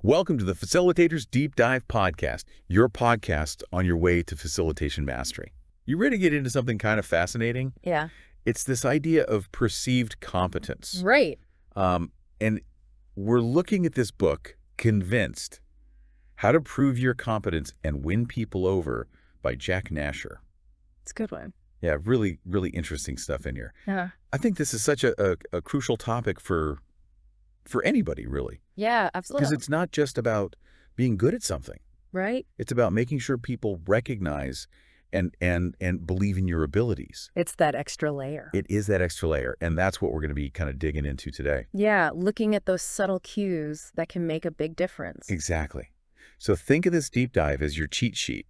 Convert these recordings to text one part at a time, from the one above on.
Welcome to the Facilitators Deep Dive Podcast, your podcast on your way to facilitation mastery. You ready to get into something kind of fascinating? Yeah. It's this idea of perceived competence. Right. And we're looking at this book, Convinced, How to Prove Your Competence and Win People Over by Jack Nasher. It's a good one. Yeah, really, really interesting stuff in here. Yeah. I think this is such a crucial topic for anybody, really. Yeah, absolutely. Because it's not just about being good at something. Right. It's about making sure people recognize and believe in your abilities. It's that extra layer. It is that extra layer, and that's what we're going to be kind of digging into today. Yeah, looking at those subtle cues that can make a big difference. Exactly. So think of this deep dive as your cheat sheet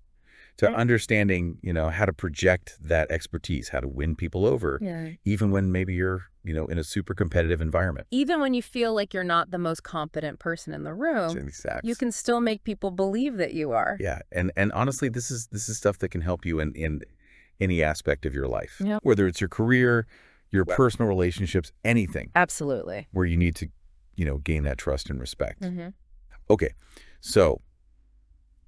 to understanding, how to project that expertise, how to win people over, even when maybe you're, in a super competitive environment. Even when you feel like you're not the most competent person in the room, Exactly. you can still make people believe that you are. Yeah, and honestly, this is stuff that can help you in any aspect of your life, whether it's your career, your personal relationships, anything. Absolutely. Where you need to, gain that trust and respect. Mm-hmm. Okay, so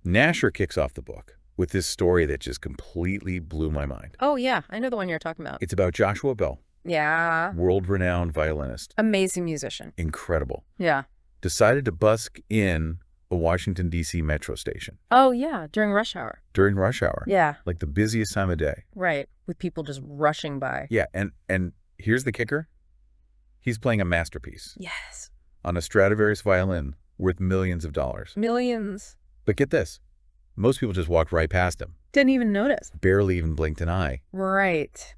Nasher kicks off the book with this story that just completely blew my mind. Oh, yeah. I know the one you're talking about. It's about Joshua Bell. Yeah. World-renowned violinist. Amazing musician. Incredible. Yeah. Decided to busk in a Washington, D.C. metro station. Oh, yeah. During rush hour. During rush hour. Yeah. Like the busiest time of day. Right. With people just rushing by. Yeah. And here's the kicker. He's playing a masterpiece. Yes. On a Stradivarius violin worth millions of dollars. Millions. But get this. Most people just walked right past him. Didn't even notice. Barely even blinked an eye. Right.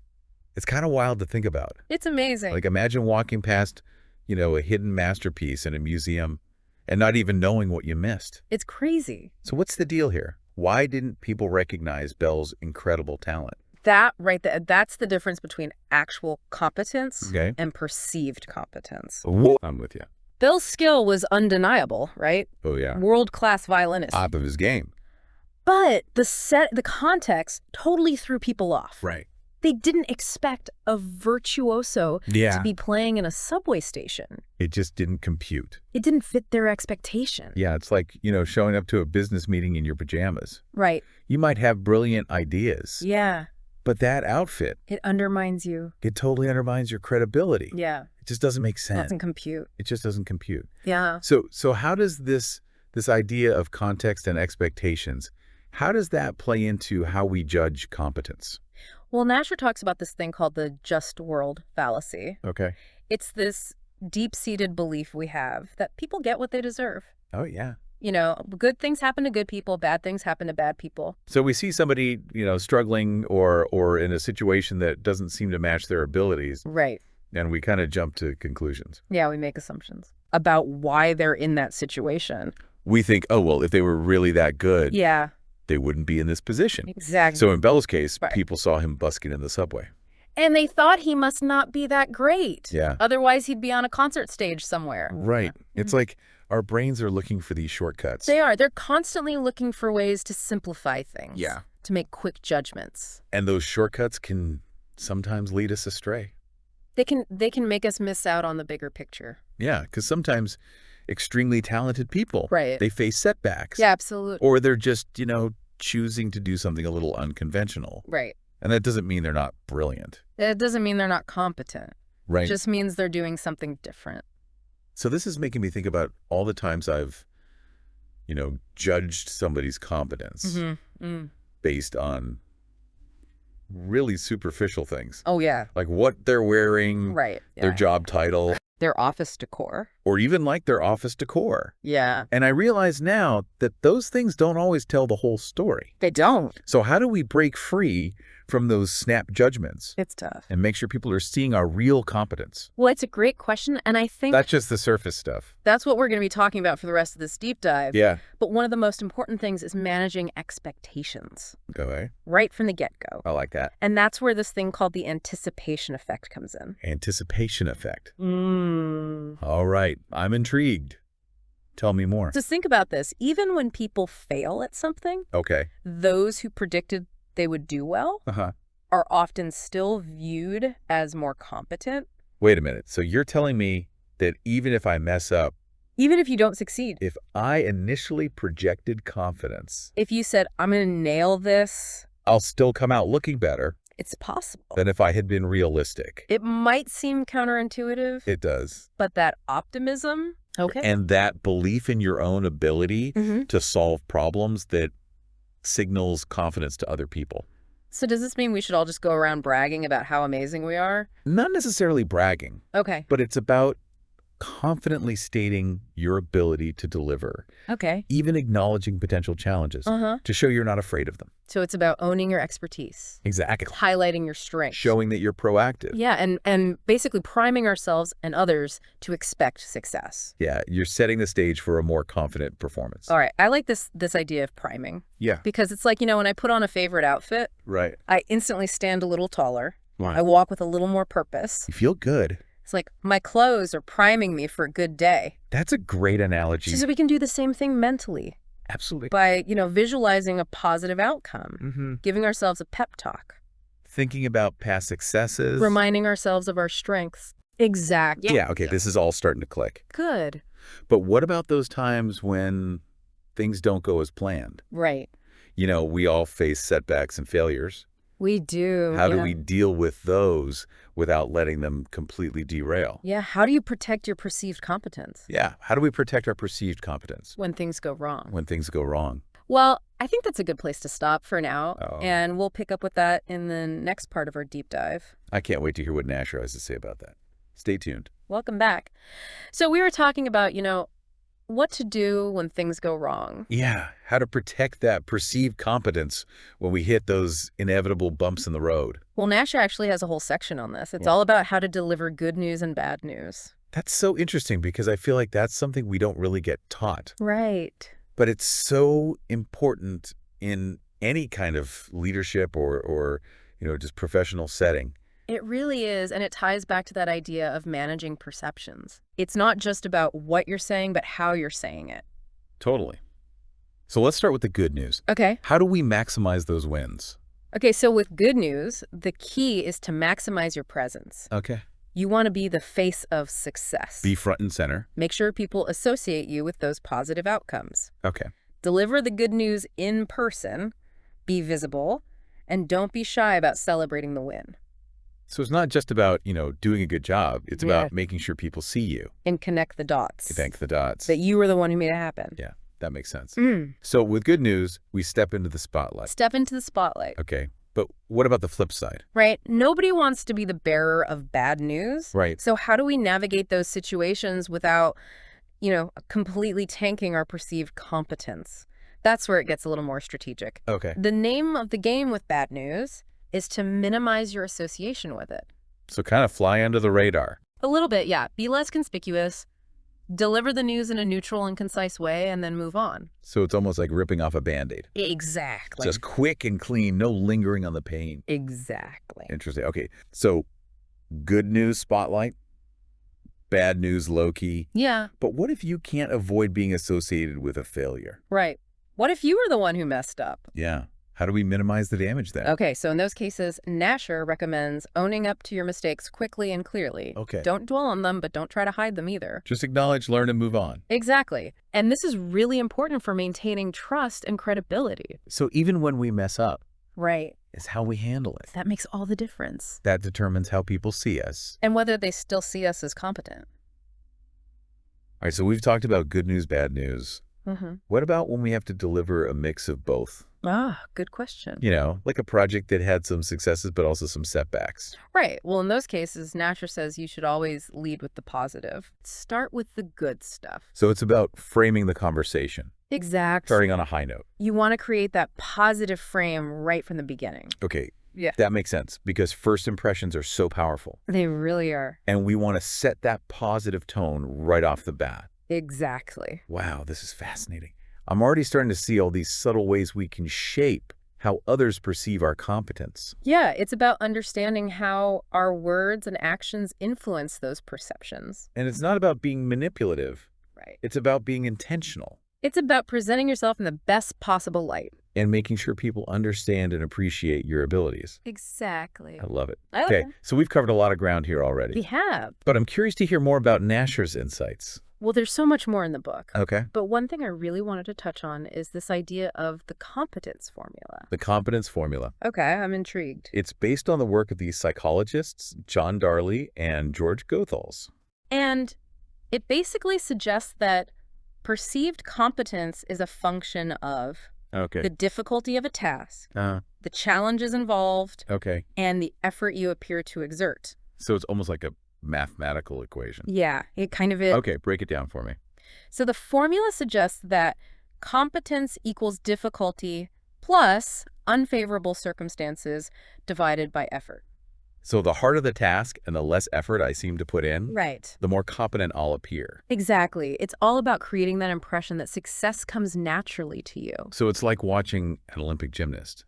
It's kind of wild to think about. It's amazing. Like imagine walking past, a hidden masterpiece in a museum and not even knowing what you missed. It's crazy. So what's the deal here? Why didn't people recognize Bell's incredible talent? That right there, that's the difference between actual competence Okay. and perceived competence. I'm with you. Bell's skill was undeniable, right? Oh, yeah. World-class violinist. Top of his game. But the context totally threw people off. Right. They didn't expect a virtuoso to be playing in a subway station. It just didn't compute. It didn't fit their expectation. Yeah, it's like, showing up to a business meeting in your pajamas. Right. You might have brilliant ideas. Yeah. But that outfit, it undermines you. It totally undermines your credibility. Yeah. It just doesn't make sense. It doesn't compute. It just doesn't compute. Yeah. So how does this idea of context and expectations, how does that play into how we judge competence? Well, Nasher talks about this thing called the just world fallacy. Okay. It's this deep-seated belief we have that people get what they deserve. Oh, yeah. Good things happen to good people, bad things happen to bad people. So we see somebody, struggling or in a situation that doesn't seem to match their abilities. Right. And we kind of jump to conclusions. Yeah, we make assumptions about why they're in that situation. We think, oh, well, if they were really that good, they wouldn't be in this position. Exactly. So in Bell's case, people saw him busking in the subway. And they thought he must not be that great. Yeah. Otherwise, he'd be on a concert stage somewhere. Right. It's like our brains are looking for these shortcuts. They are. They're constantly looking for ways to simplify things. Yeah. To make quick judgments. And those shortcuts can sometimes lead us astray. They can make us miss out on the bigger picture. Yeah, because sometimes extremely talented people, they face setbacks. Yeah, absolutely. Or they're just, choosing to do something a little unconventional. Right. And that doesn't mean they're not brilliant. It doesn't mean they're not competent. Right. It just means they're doing something different. So this is making me think about all the times I've, judged somebody's competence based on really superficial things. Oh, yeah. Like what they're wearing, their job title. Their office decor. Or even like their office decor. Yeah. And I realize now that those things don't always tell the whole story. They don't. So how do we break free from those snap judgments? It's tough. And make sure people are seeing our real competence? Well, it's a great question, and I think that's just the surface stuff. That's what we're going to be talking about for the rest of this deep dive. Yeah. But one of the most important things is managing expectations. Okay. Right from the get-go. I like that. And that's where this thing called the anticipation effect comes in. Anticipation effect. All right. I'm intrigued. Tell me more. Just think about this. Even when people fail at something, those who predicted they would do well are often still viewed as more competent. Wait a minute. So you're telling me that even if I mess up, Even if you don't succeed. If I initially projected confidence. If you said, I'm going to nail this. I'll still come out looking better. It's possible. Than if I had been realistic. It might seem counterintuitive. It does. But that optimism. Okay. And that belief in your own ability to solve problems that signals confidence to other people. So does this mean we should all just go around bragging about how amazing we are? Not necessarily bragging. Okay. But it's about confidently stating your ability to deliver. Okay. Even acknowledging potential challenges to show you're not afraid of them. So it's about owning your expertise. Exactly. Highlighting your strengths. Showing that you're proactive. Yeah, and basically priming ourselves and others to expect success. Yeah, you're setting the stage for a more confident performance. All right, I like this idea of priming. Yeah. Because it's like, when I put on a favorite outfit, right, I instantly stand a little taller. Right. I walk with a little more purpose. You feel good. It's like my clothes are priming me for a good day. That's a great analogy. So we can do the same thing mentally. Absolutely. By, visualizing a positive outcome, giving ourselves a pep talk. Thinking about past successes. Reminding ourselves of our strengths. Exactly. Yeah, okay, this is all starting to click. Good. But what about those times when things don't go as planned? Right. We all face setbacks and failures. We do. How do we deal with those without letting them completely derail? Yeah, how do you protect your perceived competence? Yeah, how do we protect our perceived competence? When things go wrong. When things go wrong. Well, I think that's a good place to stop for now, Oh. and we'll pick up with that in the next part of our deep dive. I can't wait to hear what Nasher has to say about that. Stay tuned. Welcome back. So we were talking about, what to do when things go wrong. Yeah, how to protect that perceived competence when we hit those inevitable bumps in the road. Well, Nasher actually has a whole section on this. It's all about how to deliver good news and bad news. That's so interesting because I feel like that's something we don't really get taught. Right. But it's so important in any kind of leadership or just professional setting. It really is, and it ties back to that idea of managing perceptions. It's not just about what you're saying, but how you're saying it. Totally. So let's start with the good news. Okay. How do we maximize those wins? Okay, so with good news, the key is to maximize your presence. Okay. You want to be the face of success. Be front and center. Make sure people associate you with those positive outcomes. Okay. Deliver the good news in person, be visible, and don't be shy about celebrating the win. So it's not just about, doing a good job. It's about making sure people see you. And connect the dots. Connect the dots. That you were the one who made it happen. Yeah, that makes sense. So with good news, we step into the spotlight. Step into the spotlight. Okay. But what about the flip side? Right. Nobody wants to be the bearer of bad news. Right. So how do we navigate those situations without, completely tanking our perceived competence? That's where it gets a little more strategic. Okay. The name of the game with bad news is to minimize your association with it. So kind of fly under the radar. A little bit, yeah. Be less conspicuous. Deliver the news in a neutral and concise way, and then move on. So it's almost like ripping off a Band-Aid. Exactly. Just quick and clean, no lingering on the pain. Exactly. Interesting. Okay, so good news spotlight, bad news low-key. Yeah. But what if you can't avoid being associated with a failure? Right. What if you were the one who messed up? Yeah. How do we minimize the damage then? Okay, so in those cases, Nasher recommends owning up to your mistakes quickly and clearly. Okay. Don't dwell on them, but don't try to hide them either. Just acknowledge, learn, and move on. Exactly. And this is really important for maintaining trust and credibility. So even when we mess up, right, is how we handle it. That makes all the difference. That determines how people see us. And whether they still see us as competent. All right, so we've talked about good news, bad news. What about when we have to deliver a mix of both? Ah, good question. Like a project that had some successes, but also some setbacks. Right. Well, in those cases, Nasher says you should always lead with the positive. Start with the good stuff. So it's about framing the conversation. Exactly. Starting on a high note. You want to create that positive frame right from the beginning. Okay. Yeah. That makes sense because first impressions are so powerful. They really are. And we want to set that positive tone right off the bat. Exactly. Wow, this is fascinating. I'm already starting to see all these subtle ways we can shape how others perceive our competence. Yeah, it's about understanding how our words and actions influence those perceptions. And it's not about being manipulative. Right. It's about being intentional. It's about presenting yourself in the best possible light. And making sure people understand and appreciate your abilities. Exactly. I love it. Okay, so we've covered a lot of ground here already. We have. But I'm curious to hear more about Nasher's insights. Well, there's so much more in the book. Okay. But one thing I really wanted to touch on is this idea of the competence formula. The competence formula. Okay, I'm intrigued. It's based on the work of these psychologists, John Darley and George Goethals. And it basically suggests that perceived competence is a function of the difficulty of a task, the challenges involved, and the effort you appear to exert. So it's almost like a mathematical equation. Yeah, it kind of is. Okay, break it down for me. So the formula suggests that competence equals difficulty plus unfavorable circumstances divided by effort. So the harder the task and the less effort I seem to put in, the more competent I'll appear. Exactly. It's all about creating that impression that success comes naturally to you. So it's like watching an Olympic gymnast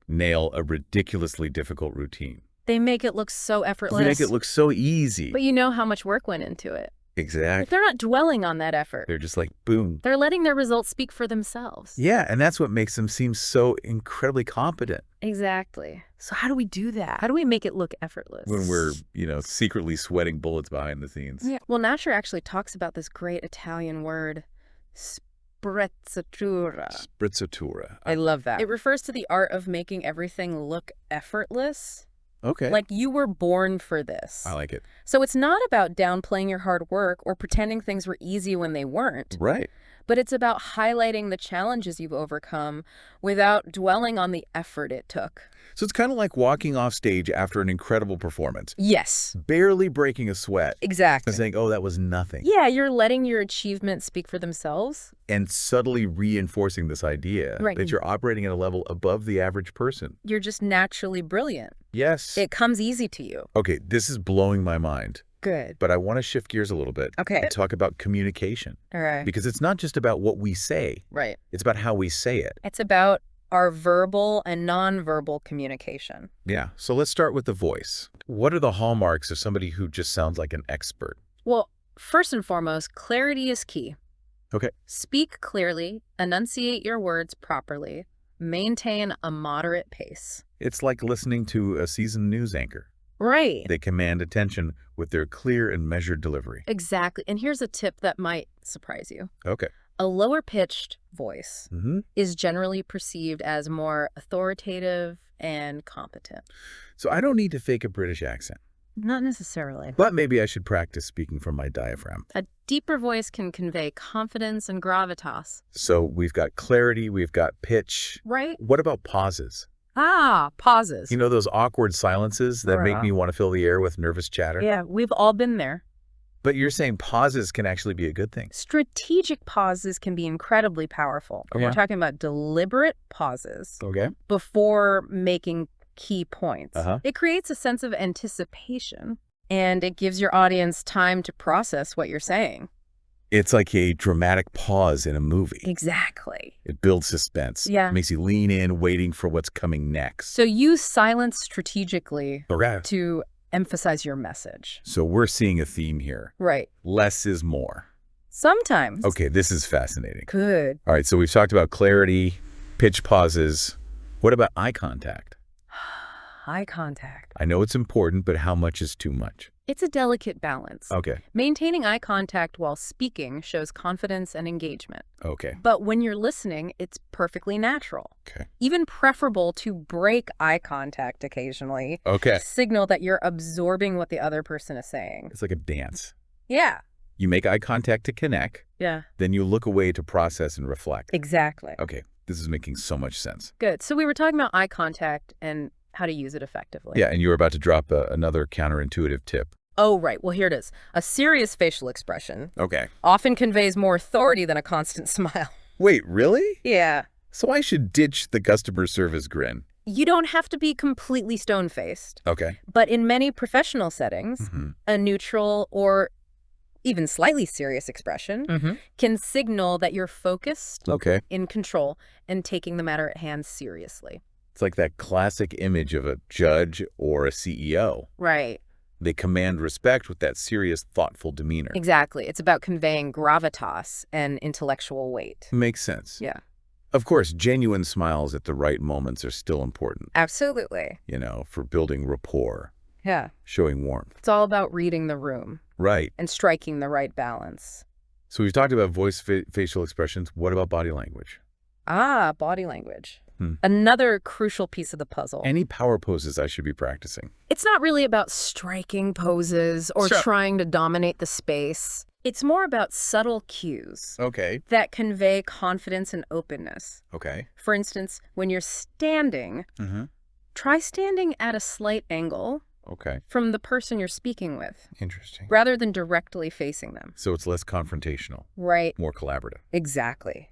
nail a ridiculously difficult routine. They make it look so effortless. They make it look so easy. But you know how much work went into it. Exactly. But they're not dwelling on that effort. They're just like, boom. They're letting their results speak for themselves. Yeah, and that's what makes them seem so incredibly competent. Exactly. So how do we do that? How do we make it look effortless? When we're, secretly sweating bullets behind the scenes. Yeah. Well, Nasher actually talks about this great Italian word, sprezzatura. Sprezzatura. I love that. It refers to the art of making everything look effortless. Okay. Like you were born for this. I like it. So it's not about downplaying your hard work or pretending things were easy when they weren't. Right. But it's about highlighting the challenges you've overcome without dwelling on the effort it took. So it's kind of like walking off stage after an incredible performance. Yes. Barely breaking a sweat. Exactly. And saying, oh, that was nothing. Yeah, you're letting your achievements speak for themselves. And subtly reinforcing this idea that you're operating at a level above the average person. You're just naturally brilliant. Yes. It comes easy to you. Okay, this is blowing my mind. Good. But I want to shift gears a little bit. Okay. And talk about communication. All right. Because it's not just about what we say. Right. It's about how we say it. It's about our verbal and nonverbal communication. Yeah. So let's start with the voice. What are the hallmarks of somebody who just sounds like an expert? Well, first and foremost, clarity is key. Okay. Speak clearly, enunciate your words properly, maintain a moderate pace. It's like listening to a seasoned news anchor. Right. They command attention with their clear and measured delivery. Exactly. And here's a tip that might surprise you. Okay. A lower-pitched voice is generally perceived as more authoritative and competent. So I don't need to fake a British accent. Not necessarily. But maybe I should practice speaking from my diaphragm. A deeper voice can convey confidence and gravitas. So we've got clarity, we've got pitch. Right. What about pauses? Ah, pauses. You know those awkward silences that make me want to fill the air with nervous chatter? Yeah, we've all been there. But you're saying pauses can actually be a good thing. Strategic pauses can be incredibly powerful. Okay. We're talking about deliberate pauses Okay. before making key points. It creates a sense of anticipation, and it gives your audience time to process what you're saying. It's like a dramatic pause in a movie. Exactly. It builds suspense. Yeah. It makes you lean in, waiting for what's coming next. So use silence strategically Okay. to emphasize your message. So we're seeing a theme here. Right. Less is more. Sometimes. Okay, this is fascinating. Good. All right, so we've talked about clarity, pitch pauses. What about eye contact? Eye contact. I know it's important, but how much is too much? It's a delicate balance. Okay. Maintaining eye contact while speaking shows confidence and engagement. Okay. But when you're listening, it's perfectly natural. Okay. Even preferable to break eye contact occasionally. Okay. Signal that you're absorbing what the other person is saying. It's like a dance. Yeah. You make eye contact to connect. Yeah. Then you look away to process and reflect. Exactly. Okay. This is making so much sense. Good. So we were talking about eye contact and how to use it effectively. Yeah, and you were about to drop another counterintuitive tip. Oh, right. Well, here it is. A serious facial expression Okay. often conveys more authority than a constant smile. Wait, really? Yeah. So I should ditch the customer service grin. You don't have to be completely stone-faced. Okay. But in many professional settings, a neutral or even slightly serious expression can signal that you're focused, in control, and taking the matter at hand seriously. It's like that classic image of a judge or a CEO. Right. They command respect with that serious, thoughtful demeanor. Exactly. It's about conveying gravitas and intellectual weight. Makes sense. Yeah. Of course, genuine smiles at the right moments are still important. Absolutely. You know, for building rapport. Yeah. Showing warmth. It's all about reading the room. Right. And striking the right balance. So we've talked about voice, facial expressions. What about body language? Body language. Another crucial piece of the puzzle. Any power poses I should be practicing? It's not really about striking poses or trying to dominate the space. It's more about subtle cues that convey confidence and openness. For instance, when you're standing, try standing at a slight angle from the person you're speaking with. Interesting. Rather than directly facing them. So it's less confrontational. Right. More collaborative. Exactly.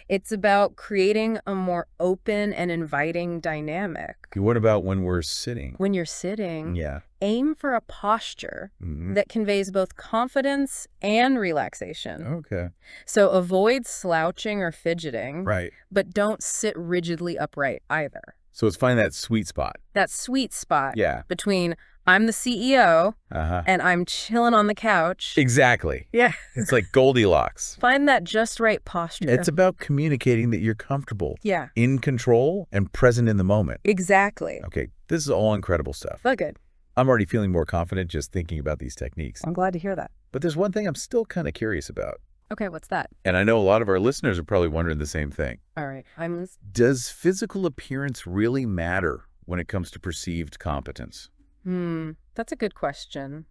It's about creating a more open and inviting dynamic. What about when we're sitting? When you're sitting, aim for a posture that conveys both confidence and relaxation. So avoid slouching or fidgeting, but don't sit rigidly upright either. So it's finding that sweet spot. That sweet spot between I'm the CEO and I'm chilling on the couch. Exactly. Yeah. It's like Goldilocks. Find that just right posture. It's about communicating that you're comfortable, in control, and present in the moment. Exactly. Okay, this is all incredible stuff. But good. I'm already feeling more confident just thinking about these techniques. I'm glad to hear that. But there's one thing I'm still kind of curious about. Okay, what's that? And I know a lot of our listeners are probably wondering the same thing. All right. Does physical appearance really matter when it comes to perceived competence? That's a good question.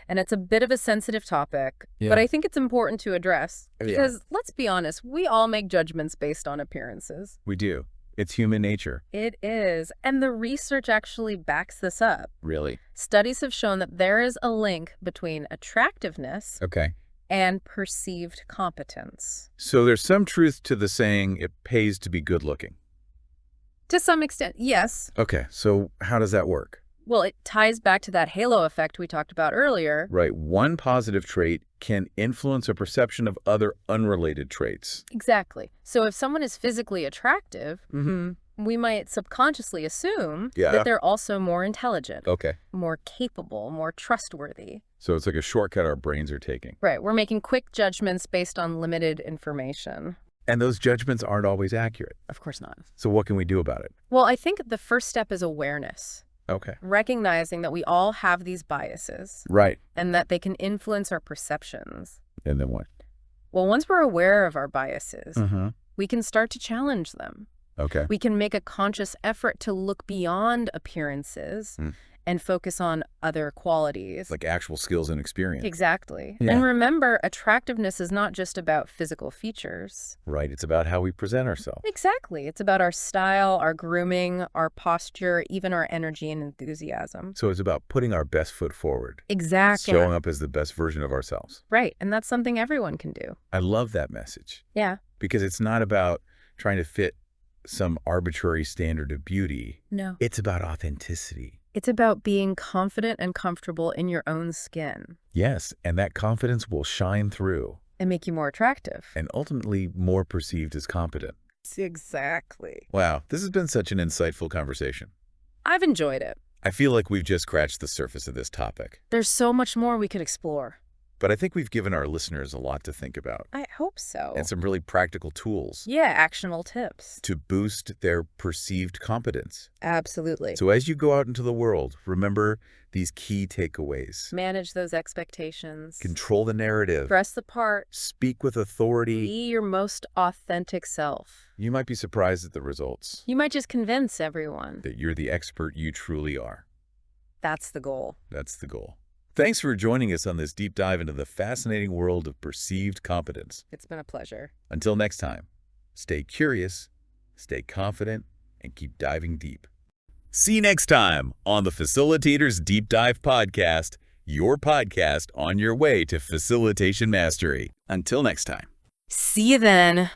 And it's a bit of a sensitive topic, but I think it's important to address because let's be honest, we all make judgments based on appearances. We do. It's human nature. It is. And the research actually backs this up. Really? Studies have shown that there is a link between attractiveness and perceived competence. So there's some truth to the saying it pays to be good looking. To some extent, yes. Okay, so how does that work? Well, it ties back to that halo effect we talked about earlier. Right. One positive trait can influence a perception of other unrelated traits. Exactly. So if someone is physically attractive, we might subconsciously assume that they're also more intelligent, more capable, more trustworthy. So it's like a shortcut our brains are taking. Right. We're making quick judgments based on limited information. And those judgments aren't always accurate. Of course not. So what can we do about it? Well, I think the first step is awareness. Recognizing that we all have these biases. Right. And that they can influence our perceptions. And then what? Well, once we're aware of our biases, we can start to challenge them. We can make a conscious effort to look beyond appearances and focus on other qualities. Like actual skills and experience. Exactly. And remember, attractiveness is not just about physical features. Right. It's about how we present ourselves. Exactly. It's about our style, our grooming, our posture, even our energy and enthusiasm. So it's about putting our best foot forward. Exactly. Showing up as the best version of ourselves. Right. And that's something everyone can do. I love that message. Yeah. Because it's not about trying to fit some arbitrary standard of beauty. No. It's about authenticity. It's about being confident and comfortable in your own skin. Yes, and that confidence will shine through. And make you more attractive. And ultimately more perceived as competent. Exactly. Wow, this has been such an insightful conversation. I've enjoyed it. I feel like we've just scratched the surface of this topic. There's so much more we could explore. But I think we've given our listeners a lot to think about. I hope so. And some really practical tools. Yeah, actionable tips. To boost their perceived competence. Absolutely. So as you go out into the world, remember these key takeaways. Manage those expectations. Control the narrative. Dress the part. Speak with authority. Be your most authentic self. You might be surprised at the results. You might just convince everyone that you're the expert you truly are. That's the goal. That's the goal. Thanks for joining us on this deep dive into the fascinating world of perceived competence. It's been a pleasure. Until next time, stay curious, stay confident, and keep diving deep. See you next time on the Facilitators Deep Dive Podcast, your podcast on your way to facilitation mastery. Until next time. See you then.